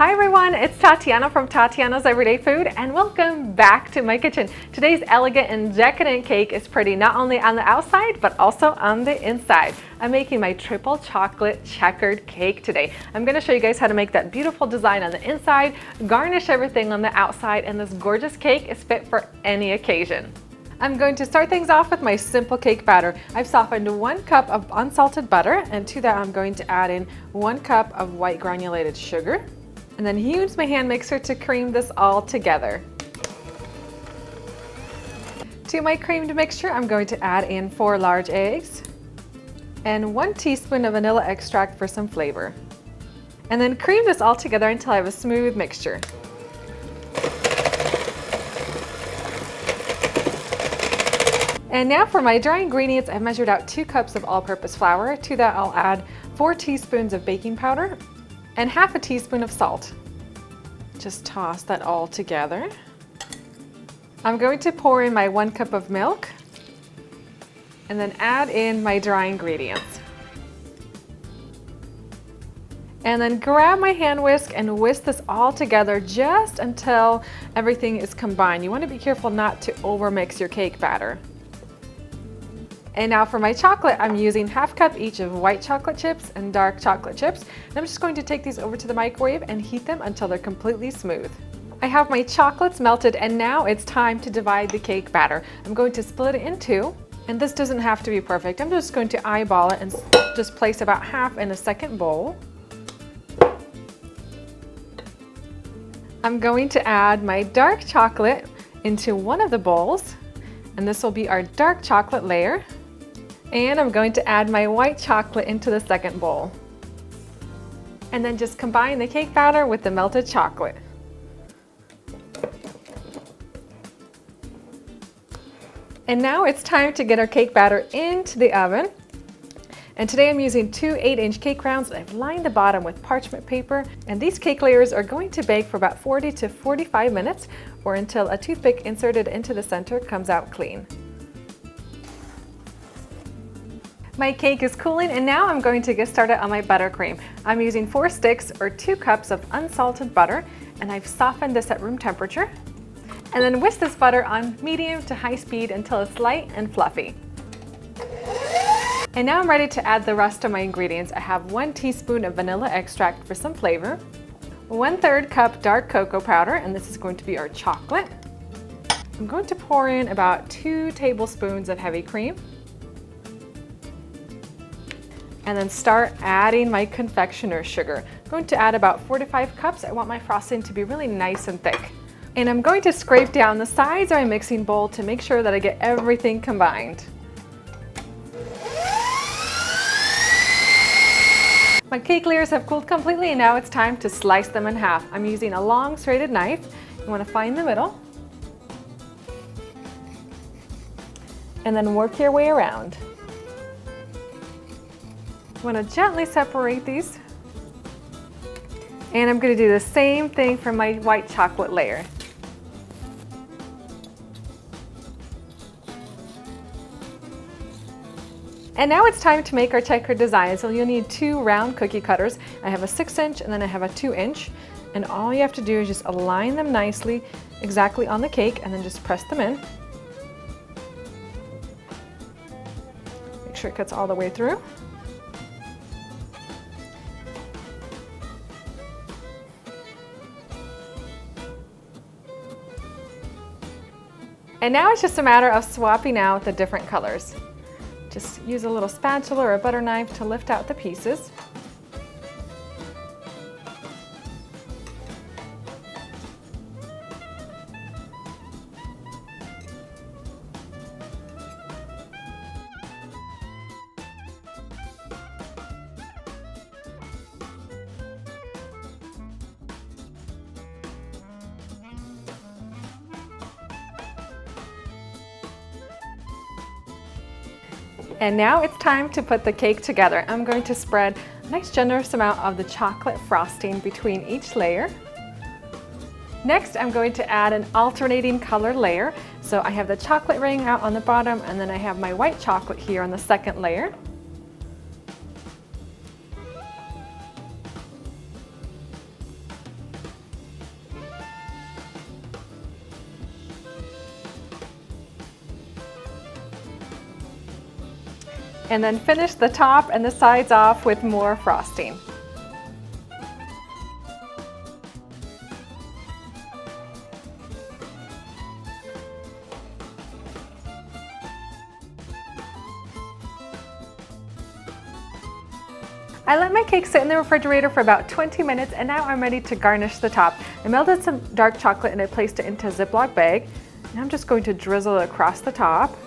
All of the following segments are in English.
Hi everyone, it's Tatiana from Tatiana's Everyday Food and welcome back to my kitchen. Today's elegant and decadent cake is pretty not only on the outside but also on the inside. I'm making my triple chocolate checkered cake today. I'm going to show you guys how to make that beautiful design on the inside, garnish everything on the outside, and this gorgeous cake is fit for any occasion. I'm going to start things off with my simple cake batter. I've softened 1 cup of unsalted butter, and to that I'm going to add in 1 cup of white granulated sugar. And then use my hand mixer to cream this all together. To my creamed mixture, I'm going to add in 4 large eggs and 1 teaspoon of vanilla extract for some flavor. And then cream this all together until I have a smooth mixture. And now for my dry ingredients, I've measured out 2 cups of all-purpose flour. To that I'll add 4 teaspoons of baking powder and half a teaspoon of salt. Just toss that all together. I'm going to pour in my 1 cup of milk and then add in my dry ingredients. And then grab my hand whisk and whisk this all together just until everything is combined. You want to be careful not to overmix your cake batter. And now for my chocolate, I'm using half cup each of white chocolate chips and dark chocolate chips. And I'm just going to take these over to the microwave and heat them until they're completely smooth. I have my chocolates melted and now it's time to divide the cake batter. I'm going to split it in 2, and this doesn't have to be perfect. I'm just going to eyeball it and just place about half in a second bowl. I'm going to add my dark chocolate into one of the bowls, and this will be our dark chocolate layer. And I'm going to add my white chocolate into the second bowl. And then just combine the cake batter with the melted chocolate. And now it's time to get our cake batter into the oven. And today I'm using 2 8-inch cake rounds. I've lined the bottom with parchment paper. And these cake layers are going to bake for about 40 to 45 minutes or until a toothpick inserted into the center comes out clean. My cake is cooling and now I'm going to get started on my buttercream. I'm using 4 sticks or 2 cups of unsalted butter, and I've softened this at room temperature. And then whisk this butter on medium to high speed until it's light and fluffy. And now I'm ready to add the rest of my ingredients. I have 1 teaspoon of vanilla extract for some flavor, 1/3 cup dark cocoa powder, and this is going to be our chocolate. I'm going to pour in about 2 tablespoons of heavy cream. And then start adding my confectioner's sugar. I'm going to add about 4 to 5 cups. I want my frosting to be really nice and thick. And I'm going to scrape down the sides of my mixing bowl to make sure that I get everything combined. My cake layers have cooled completely and now it's time to slice them in half. I'm using a long serrated knife. You want to find the middle. And then work your way around. I'm going to gently separate these, and I'm going to do the same thing for my white chocolate layer. And now it's time to make our checkered design. So you'll need 2 round cookie cutters. I have a 6-inch and then I have a 2-inch, and all you have to do is just align them nicely exactly on the cake and then just press them in. Make sure it cuts all the way through. And now it's just a matter of swapping out the different colors. Just use a little spatula or a butter knife to lift out the pieces. And now it's time to put the cake together. I'm going to spread a nice generous amount of the chocolate frosting between each layer. Next, I'm going to add an alternating color layer. So I have the chocolate ring out on the bottom, and then I have my white chocolate here on the second layer. and then finish the top and the sides off with more frosting. I let my cake sit in the refrigerator for about 20 minutes and now I'm ready to garnish the top. I melted some dark chocolate and I placed it into a Ziploc bag. Now I'm just going to drizzle it across the top.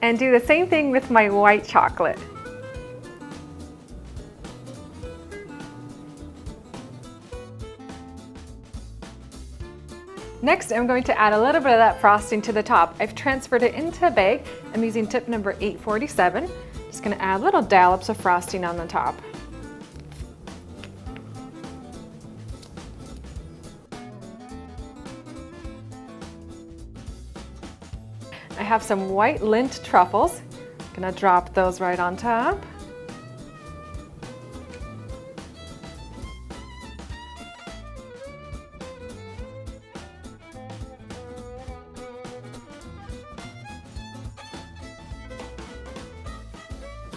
And do the same thing with my white chocolate. Next, I'm going to add a little bit of that frosting to the top. I've transferred it into a bag. I'm using tip number 847. Just going to add little dollops of frosting on the top. I have some white Lindt truffles. I'm going to drop those right on top.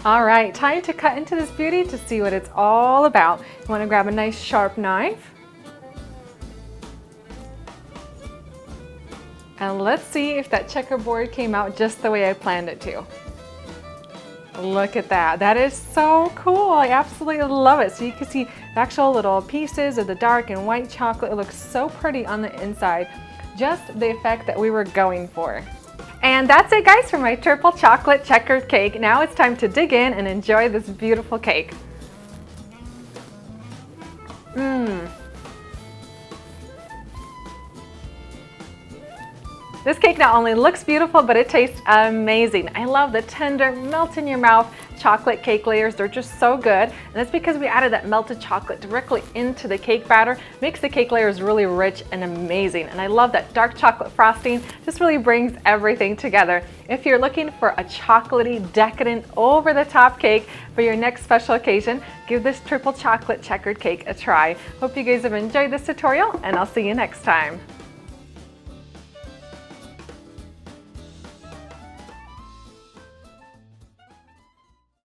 All right, time to cut into this beauty to see what it's all about. You want to grab a nice sharp knife. And let's see if that checkerboard came out just the way I planned it to. Look at that. That is so cool. I absolutely love it. So you can see the actual little pieces of the dark and white chocolate. It looks so pretty on the inside. Just the effect that we were going for. And that's it, guys, for my triple chocolate checkered cake. Now it's time to dig in and enjoy this beautiful cake. This cake not only looks beautiful, but it tastes amazing. I love the tender, melt in your mouth chocolate cake layers. They're just so good. And that's because we added that melted chocolate directly into the cake batter. Makes the cake layers really rich and amazing. And I love that dark chocolate frosting. Just really brings everything together. If you're looking for a chocolatey, decadent, over-the-top cake for your next special occasion, give this triple chocolate checkered cake a try. Hope you guys have enjoyed this tutorial, and I'll see you next time.